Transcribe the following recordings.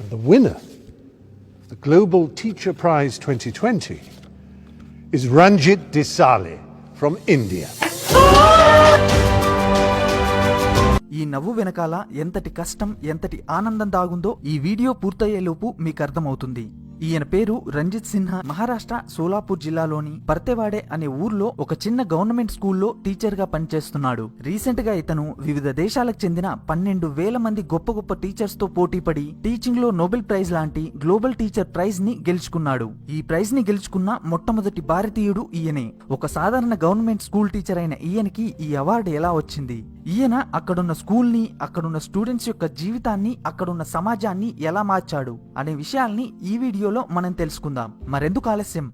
And the winner of the Global Teacher Prize 2020 is Ranjit Desale from India. ఈ నవ్వు వెనకాల ఎంతటి కష్టం ఎంతటి ఆనందం దాగుందో ఈ వీడియో పూర్తయ్యేలోపు మీకు అర్థమవుతుంది. ఈయన పేరు రంజిత్ సిన్హా. మహారాష్ట్ర సోలాపూర్ జిల్లాలోని పర్తెవాడే అనే ఊర్లో ఒక చిన్న గవర్నమెంట్ స్కూల్లో టీచర్ గా పనిచేస్తున్నాడు. రీసెంట్ గా ఇతను వివిధ దేశాలకు చెందిన 12,000 మంది గొప్ప గొప్ప టీచర్స్ తో పోటీపడి టీచింగ్ లో నోబెల్ ప్రైజ్ లాంటి గ్లోబల్ టీచర్ ప్రైజ్ ని గెలుచుకున్నాడు. ఈ ప్రైజ్ ని గెలుచుకున్న మొట్టమొదటి భారతీయుడు ఈయనే. ఒక సాధారణ గవర్నమెంట్ స్కూల్ టీచర్ అయిన ఈయనకి ఈ అవార్డు ఎలా వచ్చింది? ఈయన అక్కడున్న స్కూల్ ని, అక్కడున్న స్టూడెంట్స్ యొక్క జీవితాన్ని, అక్కడున్న సమాజాన్ని ఎలా మార్చాడు అనే విషయాల్ని ఈ వీడియోలో మనం తెలుసుకుందాం. మరెందుకు ఆలస్యం,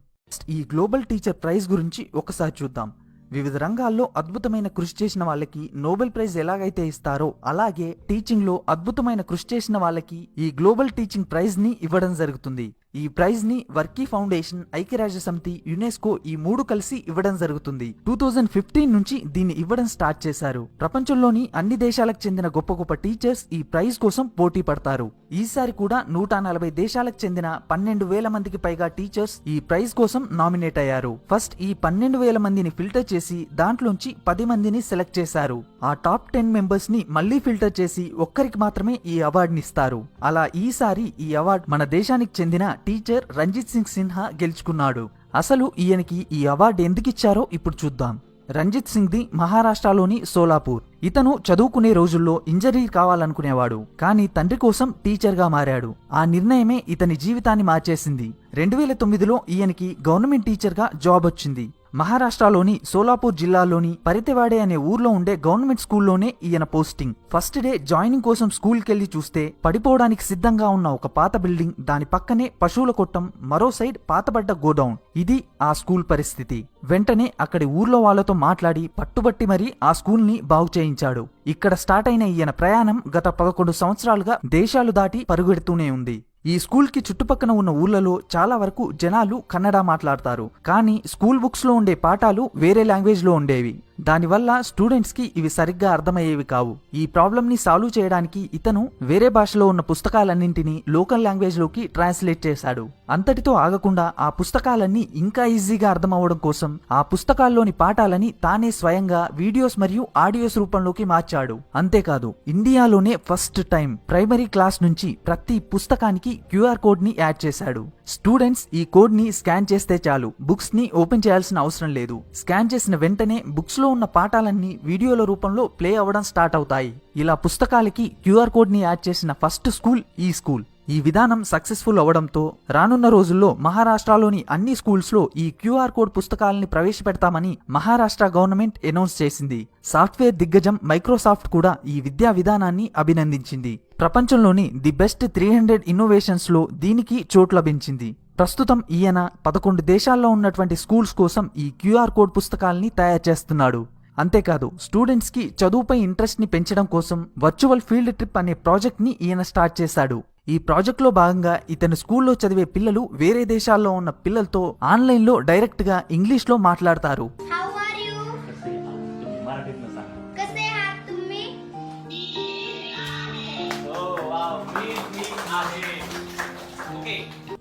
ఈ గ్లోబల్ టీచర్ ప్రైజ్ గురించి ఒకసారి చూద్దాం. వివిధ రంగాల్లో అద్భుతమైన కృషి చేసిన వాళ్ళకి నోబెల్ ప్రైజ్ ఎలాగైతే ఇస్తారో అలాగే టీచింగ్ లో అద్భుతమైన కృషి చేసిన వాళ్ళకి ఈ గ్లోబల్ టీచింగ్ ప్రైజ్ ని ఇవ్వడం జరుగుతుంది. ఈ ప్రైజ్ ని వర్కీ ఫౌండేషన్, ఐక్యరాజ్య సమితి, యునెస్కో ఈ 3 కలిసి ఇవ్వడం జరుగుతుంది. 2015 నుంచి దీన్ని ఇవ్వడం స్టార్ట్ చేశారు. ప్రపంచంలోని అన్ని దేశాలకు చెందిన గొప్ప గొప్ప టీచర్స్ ఈ ప్రైజ్ కోసం పోటీ పడతారు. ఈసారి కూడా 140 దేశాలకు చెందిన 12,000 మందికి పైగా టీచర్స్ ఈ ప్రైజ్ కోసం నామినేట్ అయ్యారు. ఫస్ట్ ఈ 12,000 మందిని ఫిల్టర్ చేసి దాంట్లోంచి 10 మందిని సెలెక్ట్ చేశారు. ఆ టాప్ 10 మెంబర్స్ ని మళ్లీ ఫిల్టర్ చేసి ఒక్కరికి మాత్రమే ఈ అవార్డుని ఇస్తారు. అలా ఈసారి ఈ అవార్డు మన దేశానికి చెందిన టీచర్ రంజిత్ సింగ్ సిన్హా గెలుచుకున్నాడు. అసలు ఈయనకి ఈ అవార్డు ఎందుకిచ్చారో ఇప్పుడు చూద్దాం. రంజిత్ సింగ్ ది మహారాష్ట్రలోని సోలాపూర్. ఇతను చదువుకునే రోజుల్లో ఇంజనీర్ కావాలనుకునేవాడు, కానీ తండ్రి కోసం టీచర్ గా మారాడు. ఆ నిర్ణయమే ఇతని జీవితాన్ని మార్చేసింది. 2009లో ఈయనకి గవర్నమెంట్ టీచర్ గా జాబ్ వచ్చింది. మహారాష్ట్రలోని సోలాపూర్ జిల్లాలోని పరితెవాడే అనే ఊర్లో ఉండే గవర్నమెంట్ స్కూల్లోనే ఈయన పోస్టింగ్. ఫస్ట్ డే జాయినింగ్ కోసం స్కూల్ కెళ్లి చూస్తే పడిపోవడానికి సిద్ధంగా ఉన్న ఒక పాత బిల్డింగ్, దాని పక్కనే పశువుల కొట్టం, మరో సైడ్ పాతబడ్డ గోడౌన్. ఇది ఆ స్కూల్ పరిస్థితి. వెంటనే అక్కడి ఊర్లో వాళ్లతో మాట్లాడి పట్టుబట్టి మరీ ఆ స్కూల్ ని బాగు చేయించాడు. ఇక్కడ స్టార్ట్ అయిన ఈయన ప్రయాణం గత 11 సంవత్సరాలుగా దేశాలు దాటి పరుగెడుతూనే ఉంది. ఈ స్కూల్ కి చుట్టుపక్కన ఉన్న ఊర్లలో చాలా వరకు జనాలు కన్నడ మాట్లాడతారు, కానీ స్కూల్ బుక్స్ లో ఉండే పాఠాలు వేరే లాంగ్వేజ్ లో ఉండేవి. దానివల్ల స్టూడెంట్స్ కి ఇవి సరిగ్గా అర్థమయ్యేవి కావు. ఈ ప్రాబ్లం ని సాల్వ్ చేయడానికి ఇతను వేరే భాషలో ఉన్న పుస్తకాలన్నింటినీ లోకల్ లాంగ్వేజ్ లోకి ట్రాన్స్లేట్ చేశాడు. అంతటితో ఆగకుండా ఆ పుస్తకాలన్నీ ఇంకా ఈజీగా అర్థమవడం కోసం ఆ పుస్తకాల్లోని పాఠాలని తానే స్వయంగా వీడియోస్ మరియు ఆడియోస్ రూపంలోకి మార్చాడు. అంతేకాదు, ఇండియాలోనే ఫస్ట్ టైం ప్రైమరీ క్లాస్ నుంచి ప్రతి పుస్తకానికి క్యూఆర్ కోడ్ ని యాడ్ చేశాడు. స్టూడెంట్స్ ఈ కోడ్ ని స్కాన్ చేస్తే చాలు, బుక్స్ ని ఓపెన్ చేయాల్సిన అవసరం లేదు. స్కాన్ చేసిన వెంటనే బుక్స్ లో ఉన్న పాఠాలన్నీ వీడియోల రూపంలో ప్లే అవ్వడం స్టార్ట్ అవుతాయి. ఇలా పుస్తకాలకి క్యూఆర్ కోడ్ ని యాడ్ చేసిన ఫస్ట్ స్కూల్ ఈ స్కూల్. ఈ విధానం సక్సెస్ఫుల్ అవడంతో రానున్న రోజుల్లో మహారాష్ట్రలోని అన్ని స్కూల్స్ లో ఈ క్యూఆర్ కోడ్ పుస్తకాలని ప్రవేశపెడతామని మహారాష్ట్ర గవర్నమెంట్ అనౌన్స్ చేసింది. సాఫ్ట్వేర్ దిగ్గజం మైక్రోసాఫ్ట్ కూడా ఈ విద్యా విధానాన్ని అభినందించింది. ప్రపంచంలోని ది బెస్ట్ 300 ఇన్నోవేషన్స్ లో దీనికి చోటు లభించింది. ప్రస్తుతం ఈయన 11 దేశాల్లో ఉన్నటువంటి స్కూల్స్ కోసం ఈ క్యూఆర్ కోడ్ పుస్తకాలని తయారు చేస్తున్నాడు. అంతేకాదు, స్టూడెంట్స్ కి చదువుపై ఇంట్రెస్ట్ ని పెంచడం కోసం వర్చువల్ ఫీల్డ్ ట్రిప్ అనే ప్రాజెక్ట్ ని ఈయన స్టార్ట్ చేశాడు. ఈ ప్రాజెక్ట్ లో భాగంగా ఇతను స్కూల్లో చదివే పిల్లలు వేరే దేశాల్లో ఉన్న పిల్లలతో ఆన్లైన్ లో డైరెక్ట్ గా ఇంగ్లీష్ లో మాట్లాడతారు.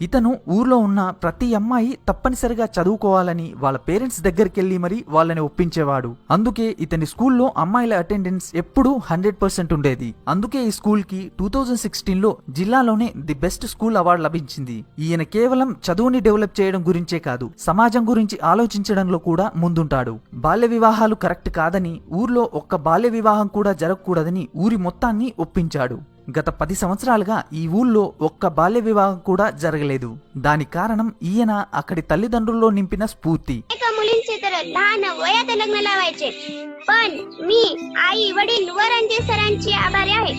ఇతను ఊర్లో ఉన్న ప్రతి అమ్మాయి తప్పనిసరిగా చదువుకోవాలని వాళ్ళ పేరెంట్స్ దగ్గరికి మరీ వాళ్ళని ఒప్పించేవాడు. అందుకే ఇతని స్కూల్లో అమ్మాయిల అటెండెన్స్ ఎప్పుడూ 100% ఉండేది. అందుకే ఈ స్కూల్ కి 2016లో జిల్లాలోనే ది బెస్ట్ స్కూల్ అవార్డు లభించింది. ఈయన కేవలం చదువుని డెవలప్ చేయడం గురించే కాదు, సమాజం గురించి ఆలోచించడంలో కూడా ముందుంటాడు. బాల్య వివాహాలు కరెక్ట్ కాదని, ఊర్లో ఒక్క బాల్య వివాహం కూడా జరగకూడదని ఊరి మొత్తాన్ని ఒప్పించాడు. గత 10 సంవత్సరాలుగా ఈ ఊళ్ళో ఒక్క బాల్య వివాహం కూడా జరగలేదు. దానికి కారణం ఈయన అక్కడి తల్లిదండ్రుల్లో నింపిన స్ఫూర్తి. मुलींचे तर लहान वयात लग्न लावायचे, पण मी आई वडील व रणजित सरांची आभारी आहे.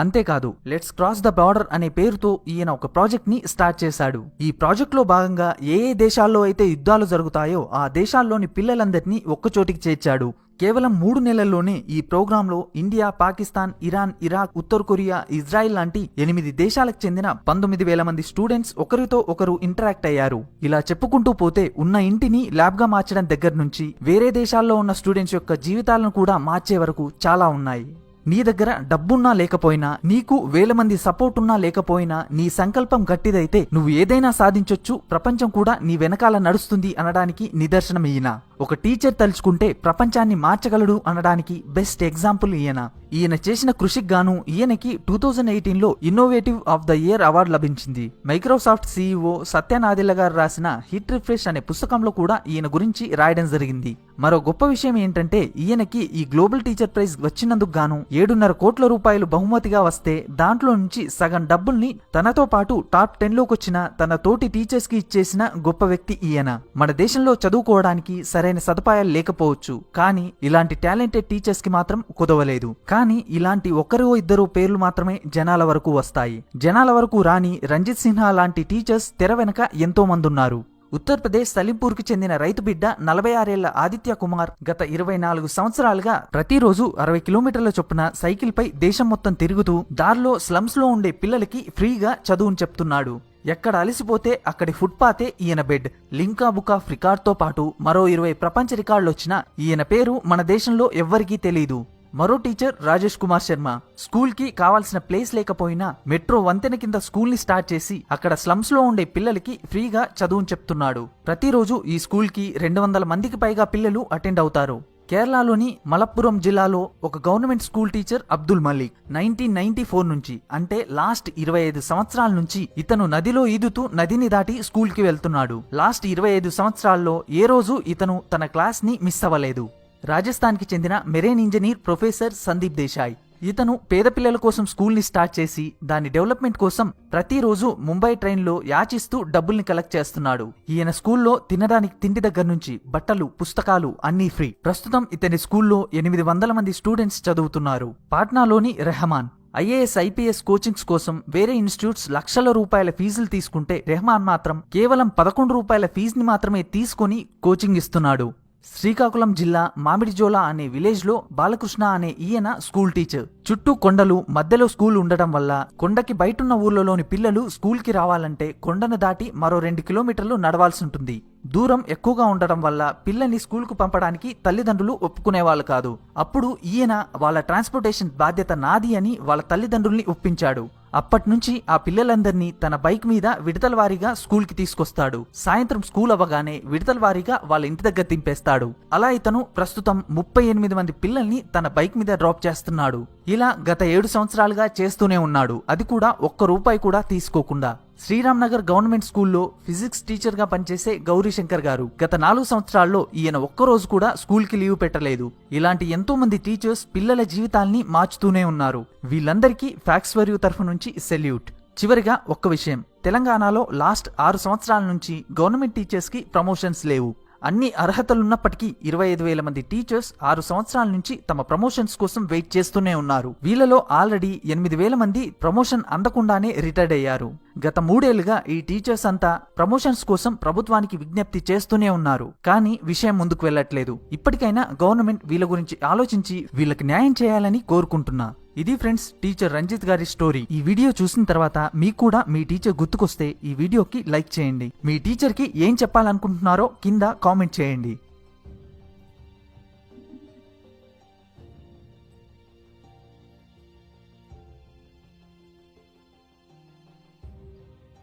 అంతేకాదు, లెట్స్ క్రాస్ ద బార్డర్ అనే పేరుతో ఈయన ఒక ప్రాజెక్ట్ ని స్టార్ట్ చేశాడు. ఈ ప్రాజెక్ట్ లో భాగంగా ఏ దేశాల్లో అయితే యుద్ధాలు జరుగుతాయో ఆ దేశాల్లోని పిల్లలందరినీ ఒక్కచోటికి చేర్చాడు. కేవలం 3 నెలల్లోనే ఈ ప్రోగ్రామ్ లో ఇండియా, పాకిస్తాన్, ఇరాన్, ఇరాక్, ఉత్తర కొరియా, ఇజ్రాయిల్ లాంటి 8 దేశాలకు చెందిన 19,000 మంది స్టూడెంట్స్ ఒకరితో ఒకరు ఇంటరాక్ట్ అయ్యారు. ఇలా చెప్పుకుంటూ పోతే ఉన్న ఇంటిని ల్యాబ్ గా మార్చడం దగ్గర నుంచి వేరే దేశాల్లో ఉన్న స్టూడెంట్స్ యొక్క జీవితాలను కూడా మార్చే వరకు చాలా ఉన్నాయి. నీ దగ్గర డబ్బున్నా లేకపోయినా, నీకు 1000 మంది సపోర్ట్ ఉన్నా లేకపోయినా, నీ సంకల్పం గట్టిదైతే నువ్వు ఏదైనా సాధించొచ్చు, ప్రపంచం కూడా నీ వెనకాల నడుస్తుంది అనడానికి నిదర్శనం ఈయన. ఒక టీచర్ తలుచుకుంటే ప్రపంచాన్ని మార్చగలడు అనడానికి బెస్ట్ ఎగ్జాంపుల్ ఈయన. ఈయన చేసిన కృషికి గాను ఈయనకి 2018లో innovative of the year award లభించింది. మైక్రోసాఫ్ట్ CEO సత్య నాదెళ్ల గారు రాసిన హిట్ రిఫ్రెష్ అనే పుస్తకంలో కూడా ఈయన గురించి రాయడం జరిగింది. మరో గొప్ప విషయం ఏంటంటే ఈయనకి ఈ గ్లోబల్ టీచర్ ప్రైజ్ వచ్చినందుకు గాను 7.5 కోట్ల రూపాయలు బహుమతిగా వస్తే దాంట్లో నుంచి సగం డబ్బుల్ని తనతో పాటు టాప్ 10లోకి వచ్చిన తన తోటి టీచర్స్ కి ఇచ్చేసిన గొప్ప వ్యక్తి ఈయన. మన దేశంలో చదువుకోవడానికి సరైన సదుపాయాలు లేకపోవచ్చు, కానీ ఇలాంటి టాలెంటెడ్ టీచర్స్ కి మాత్రం కుదవలేదు. కానీ ఇలాంటి ఒకరో ఇద్దరు పేర్లు మాత్రమే జనాల వరకు వస్తాయి. జనాల వరకు రాని రంజిత్ సిన్హా లాంటి టీచర్స్ తెర వెనక ఎంతో మంది ఉన్నారు. ఉత్తరప్రదేశ్ సలీంపూర్కి చెందిన రైతు బిడ్డ 46 ఏళ్ల ఆదిత్య కుమార్ గత 24 సంవత్సరాలుగా ప్రతిరోజు 60 కిలోమీటర్ల చొప్పున సైకిల్ పై దేశం మొత్తం తిరుగుతూ దారిలో స్లమ్స్ లో ఉండే పిల్లలకి ఫ్రీగా చదువును చెప్తున్నాడు. ఎక్కడ అలసిపోతే అక్కడి ఫుట్పాతే ఈయన బెడ్. లింకా బుక్ ఆఫ్ రికార్డ్తో పాటు మరో 20 ప్రపంచ రికార్డులు వచ్చినా ఈయన పేరు మన దేశంలో ఎవ్వరికీ తెలీదు. మరో టీచర్ రాజేష్ కుమార్ శర్మ స్కూల్ కి కావాల్సిన ప్లేస్ లేకపోయినా మెట్రో వంతెన కింద స్కూల్ ని స్టార్ట్ చేసి అక్కడ స్లమ్స్ లో ఉండే పిల్లలకి ఫ్రీగా చదువును చెప్తున్నాడు. ప్రతిరోజు ఈ స్కూల్ కి 200 మందికి పైగా పిల్లలు అటెండ్ అవుతారు. కేరళలోని మలప్పురం జిల్లాలో ఒక government school teacher Abdul Malik 1994 నుంచి అంటే లాస్ట్ 25 సంవత్సరాల నుంచి ఇతను నదిలో ఈదుతూ నదిని దాటి స్కూల్ కి వెళ్తున్నాడు. లాస్ట్ 25 సంవత్సరాల్లో ఏ రోజు ఇతను తన క్లాస్ ని మిస్ అవ్వలేదు. రాజస్థాన్ కి చెందిన marine engineer professor Sandeep Desai. ఇతను పేద పిల్లల కోసం స్కూల్ ని స్టార్ట్ చేసి దాని డెవలప్మెంట్ కోసం ప్రతిరోజు ముంబై ట్రైన్ లో యాచిస్తూ డబ్బుల్ని కలెక్ట్ చేస్తున్నాడు. ఈయన స్కూల్లో తినడానికి తిండి దగ్గర నుంచి బట్టలు, పుస్తకాలు అన్నీ ఫ్రీ. ప్రస్తుతం ఇతని స్కూల్లో 800 మంది స్టూడెంట్స్ చదువుతున్నారు. పాట్నాలోని రెహమాన్ IAS IPS కోచింగ్స్ కోసం వేరే ఇన్స్టిట్యూట్స్ లక్షల రూపాయల ఫీజులు తీసుకుంటే రెహమాన్ మాత్రం కేవలం 11 రూపాయల ఫీజుని మాత్రమే తీసుకొని కోచింగ్ ఇస్తున్నాడు. శ్రీకాకుళం జిల్లా మామిడిజోలా అనే విలేజ్ లో బాలకృష్ణ అనే ఈయన స్కూల్ టీచర్. చుట్టూ కొండలు, మధ్యలో స్కూల్ ఉండటం వల్ల కొండకి బయటున్న ఊర్లలోని పిల్లలు స్కూల్ కి రావాలంటే కొండను దాటి మరో 2 కిలోమీటర్లు నడవాల్సి ఉంటుంది. దూరం ఎక్కువగా ఉండటం వల్ల పిల్లని స్కూల్ కు పంపడానికి తల్లిదండ్రులు ఒప్పుకునేవాళ్ళు కాదు. అప్పుడు ఈయన వాళ్ళ ట్రాన్స్పోర్టేషన్ బాధ్యత నాది అని వాళ్ళ తల్లిదండ్రుల్ని ఒప్పించాడు. అప్పట్నుంచి ఆ పిల్లలందరినీ తన బైక్ మీద విడతల వారీగా స్కూల్ కి తీసుకొస్తాడు. సాయంత్రం స్కూల్ అవ్వగానే విడతల వారీగా వాళ్ళ ఇంటి దగ్గర దింపేస్తాడు. అలా ఇతను ప్రస్తుతం 38 మంది పిల్లల్ని తన బైక్ మీద డ్రాప్ చేస్తున్నాడు. ఇలా గత 7 సంవత్సరాలుగా చేస్తూనే ఉన్నాడు. అది కూడా ₹1 కూడా తీసుకోకుండా. శ్రీరామ్ నగర్ గవర్నమెంట్ స్కూల్లో ఫిజిక్స్ టీచర్ గా పనిచేసే గౌరీశంకర్ గారు గత 4 సంవత్సరాల్లో ఈయన ఒక్కరోజు కూడా స్కూల్ కి లీవ్ పెట్టలేదు. ఇలాంటి ఎంతో మంది టీచర్స్ పిల్లల జీవితాల్ని మార్చుతూనే ఉన్నారు. వీళ్ళందరికీ ఫ్యాక్స్ ఫర్ యూ తరఫు నుంచి సెల్యూట్. చివరిగా ఒక్క విషయం, తెలంగాణలో లాస్ట్ 6 సంవత్సరాల నుంచి గవర్నమెంట్ టీచర్స్ కి ప్రమోషన్స్ లేవు. అన్ని అర్హతలున్నప్పటికీ 25,000 మంది టీచర్స్ 6 సంవత్సరాల నుంచి తమ ప్రమోషన్స్ కోసం వెయిట్ చేస్తూనే ఉన్నారు. వీళ్ళలో ఆల్రెడీ 8,000 మంది ప్రమోషన్ అందకుండానే రిటైర్డ్ అయ్యారు. గత 3 ఏళ్లుగా ఈ టీచర్స్ అంతా ప్రమోషన్స్ కోసం ప్రభుత్వానికి విజ్ఞప్తి చేస్తూనే ఉన్నారు. కానీ విషయం ముందుకు వెళ్లట్లేదు. ఇప్పటికైనా గవర్నమెంట్ వీళ్ళ గురించి ఆలోచించి వీళ్ళకి న్యాయం చేయాలని కోరుకుంటున్నా. ఇది ఫ్రెండ్స్ టీచర్ రంజిత్ గారి స్టోరీ. ఈ వీడియో చూసిన తర్వాత మీకు కూడా మీ టీచర్ గుర్తుకొస్తే ఈ వీడియోకి లైక్ చేయండి. మీ టీచర్ కి ఏం చెప్పాలనుకుంటున్నారో కింద కామెంట్ చేయండి.